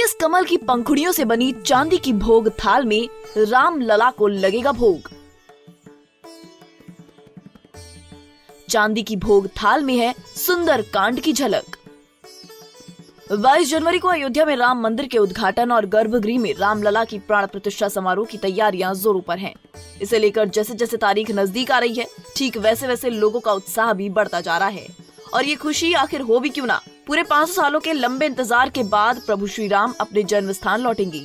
21 कमल की पंखुड़ियों से बनी चांदी की भोग थाल में राम लला को लगेगा भोग। चांदी की भोग थाल में है सुंदर कांड की झलक। 22 जनवरी को अयोध्या में राम मंदिर के उद्घाटन और गर्भगृह में रामलला की प्राण प्रतिष्ठा समारोह की तैयारियां जोरों पर हैं। इसे लेकर जैसे जैसे तारीख नजदीक आ रही है, ठीक वैसे वैसे लोगों का उत्साह भी बढ़ता जा रहा है। और ये खुशी आखिर हो भी क्यों ना, पूरे 500 सालों के लंबे इंतजार के बाद प्रभु श्री राम अपने जन्म स्थान लौटेंगे।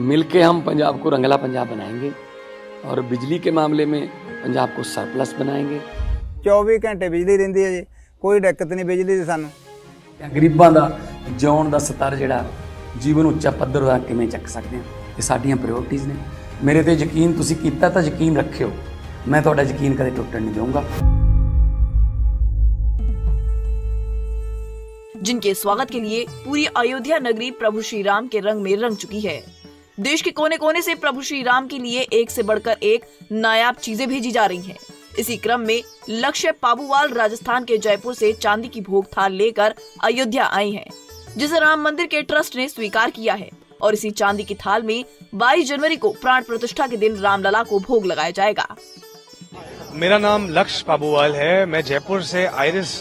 मिलके हम पंजाब को रंगला पंजाब बनाएंगे और बिजली के मामले में पंजाब को सरप्लस बनाएंगे। 24 घंटे बिजली रहिंदी है जी, कोई दिक्कत नहीं बिजली दी सानू। गरीबां दा जिउण दा स्तर जिहड़ा जीवन उच्चा पੱਧਰ दा किवें ਚੱਕ ਸਕਦੇ ਹਾਂ, ਇਹ ਸਾਡੀਆਂ ਪ੍ਰਾਇੋਰਟੀਜ਼ ਨੇ। ਮੇਰੇ ਤੇ ਯਕੀਨ ਤੁਸੀਂ ਕੀਤਾ ਤਾਂ ਯਕੀਨ ਰੱਖਿਓ, मैं ਤੁਹਾਡਾ ਯਕੀਨ ਕਦੇ ਟੁੱਟਣ नहीं दूंगा। जिनके स्वागत के लिए पूरी अयोध्या नगरी प्रभु श्री राम के रंग में रंग चुकी है। देश के कोने कोने से प्रभु श्री राम के लिए एक से बढ़कर एक नायाब चीजें भेजी जा रही हैं। इसी क्रम में लक्ष्य पाबूवाल राजस्थान के जयपुर से चांदी की भोग थाल लेकर अयोध्या आई हैं, जिसे राम मंदिर के ट्रस्ट ने स्वीकार किया है। और इसी चांदी की थाल में 22 जनवरी को प्राण प्रतिष्ठा के दिन रामलला को भोग लगाया जाएगा। मेरा नाम लक्ष्य पाबूवाल है। मैं जयपुर से आइरिस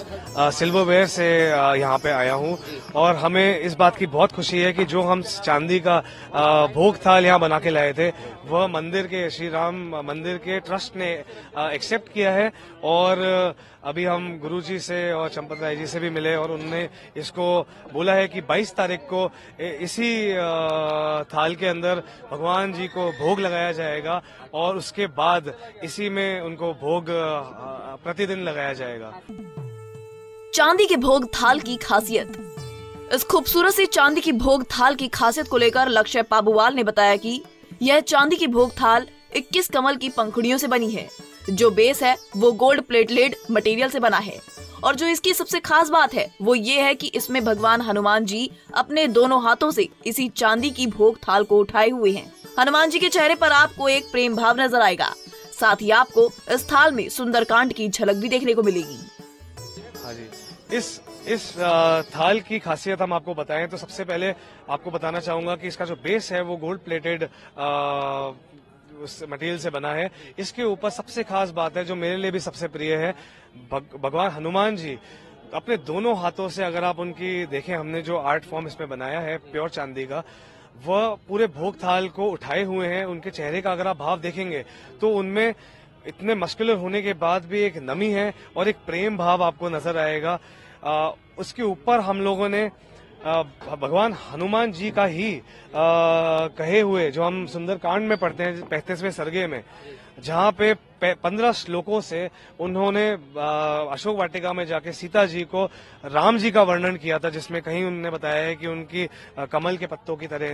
सिल्वरवेयर से यहाँ पे आया हूँ और हमें इस बात की बहुत खुशी है कि जो हम चांदी का भोग थाल यहाँ बना के लाए थे वह मंदिर के श्री राम मंदिर के ट्रस्ट ने एक्सेप्ट किया है। और अभी हम गुरुजी से और चंपत राय जी से भी मिले और उन्होंने इसको बोला है कि 22 तारीख को इसी थाल के अंदर भगवान जी को भोग लगाया जाएगा और उसके बाद इसी में उनको भोग प्रतिदिन लगाया जाएगा। चांदी के भोग थाल की खासियत। इस खूबसूरत सी चांदी की भोग थाल की खासियत को लेकर लक्ष्य पाबूवाल ने बताया कि यह चांदी की भोग थाल 21 कमल की पंखुड़ियों से बनी है। जो बेस है वो गोल्ड प्लेटेड मटेरियल से बना है और जो इसकी सबसे खास बात है वो ये है कि इसमें भगवान हनुमान जी अपने दोनों हाथों से इसी चांदी की भोग थाल को उठाए हुए हैं। हनुमान जी के चेहरे पर आपको एक प्रेम भाव नजर आएगा। साथ ही आपको इस थाल में सुंदरकांड की झलक भी देखने को मिलेगी। हाँ जी, इस थाल की खासियत हम आपको बताएं तो सबसे पहले आपको बताना चाहूंगा कि इसका जो बेस है वो गोल्ड प्लेटेड उस मटेरियल से बना है। इसके ऊपर सबसे खास बात है जो मेरे लिए भी सबसे प्रिय है, भगवान हनुमान जी अपने दोनों हाथों से, अगर आप उनकी देखें, हमने जो आर्ट फॉर्म इसमें बनाया है प्योर चांदी का, वह पूरे भोग थाल को उठाए हुए हैं। उनके चेहरे का अगर आप भाव देखेंगे तो उनमें इतने मस्कुलर होने के बाद भी एक नमी है और एक प्रेम भाव आपको नजर आएगा। उसके ऊपर हम लोगों ने भगवान हनुमान जी का ही कहे हुए, जो हम सुंदरकांड में पढ़ते हैं 35वें सर्गे में, जहाँ पे 15 श्लोकों से उन्होंने अशोक वाटिका में जाके सीता जी को राम जी का वर्णन किया था, जिसमें कहीं उन्होंने बताया है कि उनकी कमल के पत्तों की तरह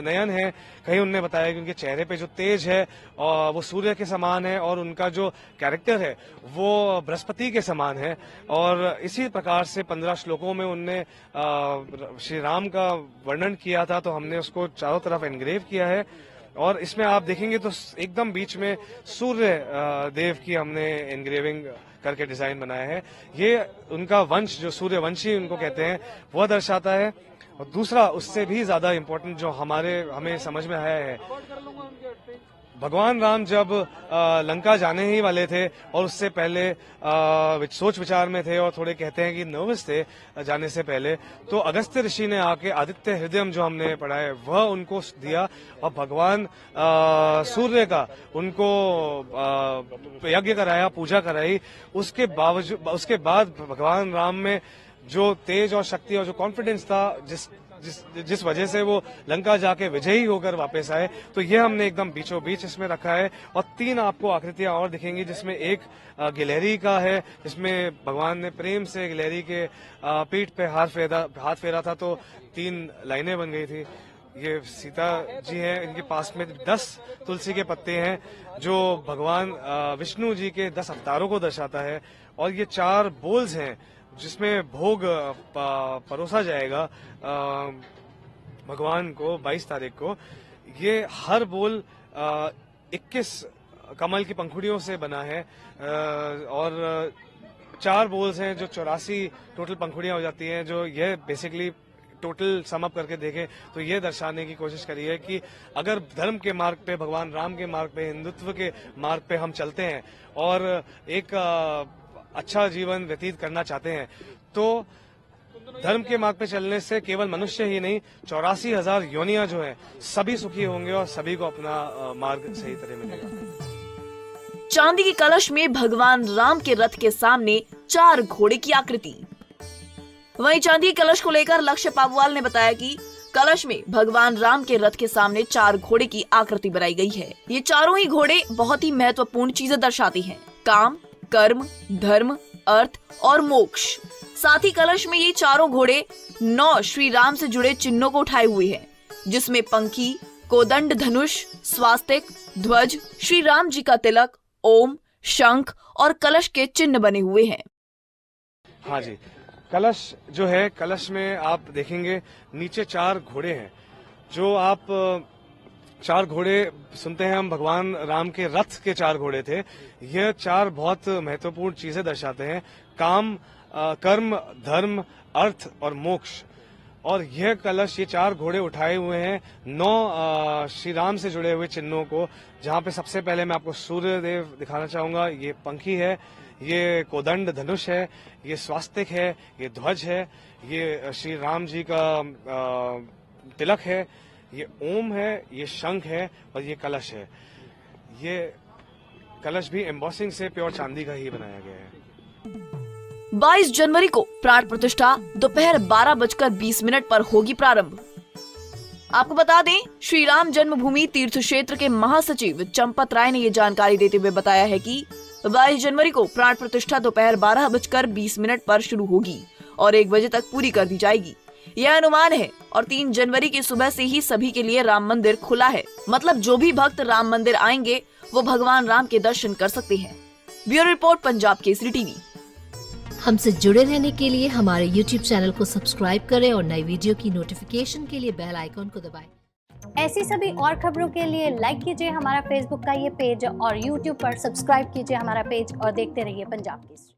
नयन है, कहीं उन्होंने बताया कि उनके चेहरे पे जो तेज है वो सूर्य के समान है और उनका जो कैरेक्टर है वो बृहस्पति के समान है। और इसी प्रकार से 15 श्लोकों में उनने श्री राम का वर्णन किया था, तो हमने उसको चारों तरफ एनग्रेव किया है। और इसमें आप देखेंगे तो एकदम बीच में सूर्य देव की हमने एनग्रेविंग करके डिजाइन बनाया है। ये उनका वंश, जो सूर्यवंशी उनको कहते हैं, वह दर्शाता है। और दूसरा उससे भी ज्यादा इम्पोर्टेंट जो हमें समझ में आया है, भगवान राम जब लंका जाने ही वाले थे और उससे पहले सोच विचार में थे और थोड़े कहते हैं कि नर्वस थे जाने से पहले, तो अगस्त्य ऋषि ने आके आदित्य हृदयम जो हमने पढ़ा है वह उनको दिया और भगवान सूर्य का उनको यज्ञ कराया, पूजा कराई। उसके बाद भगवान राम में जो तेज और शक्ति और जो कॉन्फिडेंस था, जिस वजह से वो लंका जाके विजयी होकर वापस आए, तो ये हमने एकदम बीचों बीच इसमें रखा है। और 3 आपको आकृतियां और दिखेंगी, जिसमें एक गिलहरी का है, जिसमें भगवान ने प्रेम से गिलहरी के पीठ पे हाथ फेरा था, तो 3 लाइनें बन गई थी। ये सीता जी हैं, इनके पास में 10 तुलसी के पत्ते हैं जो भगवान विष्णु जी के 10 अवतारों को दर्शाता है। और ये 4 बोल्स हैं जिसमें भोग परोसा जाएगा भगवान को 22 तारीख को। ये हर बोल 21 कमल की पंखुड़ियों से बना है और 4 बोल्स हैं, जो 84 टोटल पंखुड़ियां हो जाती हैं, जो ये बेसिकली टोटल सम अप करके देखें तो ये दर्शाने की कोशिश करी है कि अगर धर्म के मार्ग पे, भगवान राम के मार्ग पे, हिंदुत्व के मार्ग पे हम चलते हैं और एक अच्छा जीवन व्यतीत करना चाहते हैं, तो धर्म के मार्ग पे चलने से केवल मनुष्य ही नहीं, 84,000 योनियां जो है सभी सुखी होंगे और सभी को अपना मार्ग सही तरह मिलेगा। चांदी की कलश में भगवान राम के रथ के सामने 4 घोड़े की आकृति। वहीं चांदी की कलश को लेकर लक्ष्य पाबुवाल ने बताया कि कलश में भगवान राम के रथ के सामने 4 घोड़े की आकृति बनाई गई है। ये चारों ही घोड़े बहुत ही महत्वपूर्ण चीजें दर्शाती हैं: काम, कर्म, धर्म, अर्थ और मोक्ष। साथ ही कलश में ये चारों घोड़े 9 श्री राम से जुड़े चिन्हों को उठाए हुए हैं, जिसमें पंखी, कोदंड धनुष, स्वास्तिक, ध्वज, श्री राम जी का तिलक, ओम, शंख और कलश के चिन्ह बने हुए हैं। हाँ जी, कलश जो है, कलश में आप देखेंगे नीचे 4 घोड़े हैं। जो आप 4 घोड़े सुनते हैं हम, भगवान राम के रथ के 4 घोड़े थे। यह 4 बहुत महत्वपूर्ण चीजें दर्शाते हैं: काम, कर्म, धर्म, अर्थ और मोक्ष। और यह कलश, ये 4 घोड़े उठाए हुए हैं 9 श्री राम से जुड़े हुए चिन्हों को, जहां पे सबसे पहले मैं आपको सूर्य देव दिखाना चाहूंगा। ये पंखी है, ये कोदंड धनुष है, ये स्वास्तिक है, ये ध्वज है, ये श्री राम जी का तिलक है, ये ओम है, ये शंख है और ये कलश है। ये कलश भी एम्बॉसिंग से प्योर चांदी का ही बनाया गया है। 22 जनवरी को प्राण प्रतिष्ठा दोपहर 12:20 पर होगी प्रारंभ। आपको बता दें, श्री राम जन्मभूमि तीर्थ क्षेत्र के महासचिव चंपत राय ने ये जानकारी देते हुए बताया है कि 22 जनवरी को प्राण प्रतिष्ठा दोपहर 12:20 पर शुरू होगी और 1 बजे तक पूरी कर दी जाएगी। यह अनुमान है और 3 जनवरी की सुबह से ही सभी के लिए राम मंदिर खुला है। मतलब जो भी भक्त राम मंदिर आएंगे वो भगवान राम के दर्शन कर सकते हैं। Bureau report, Punjab Kesari TV. हमसे जुड़े रहने के लिए हमारे YouTube चैनल को सब्सक्राइब करें और नई वीडियो की नोटिफिकेशन के लिए बेल आइकॉन को दबाएं। ऐसी सभी और खबरों के लिए लाइक कीजिए हमारा फेसबुक का ये पेज और YouTube पर सब्सक्राइब कीजिए हमारा पेज और देखते रहिए पंजाब केसरी।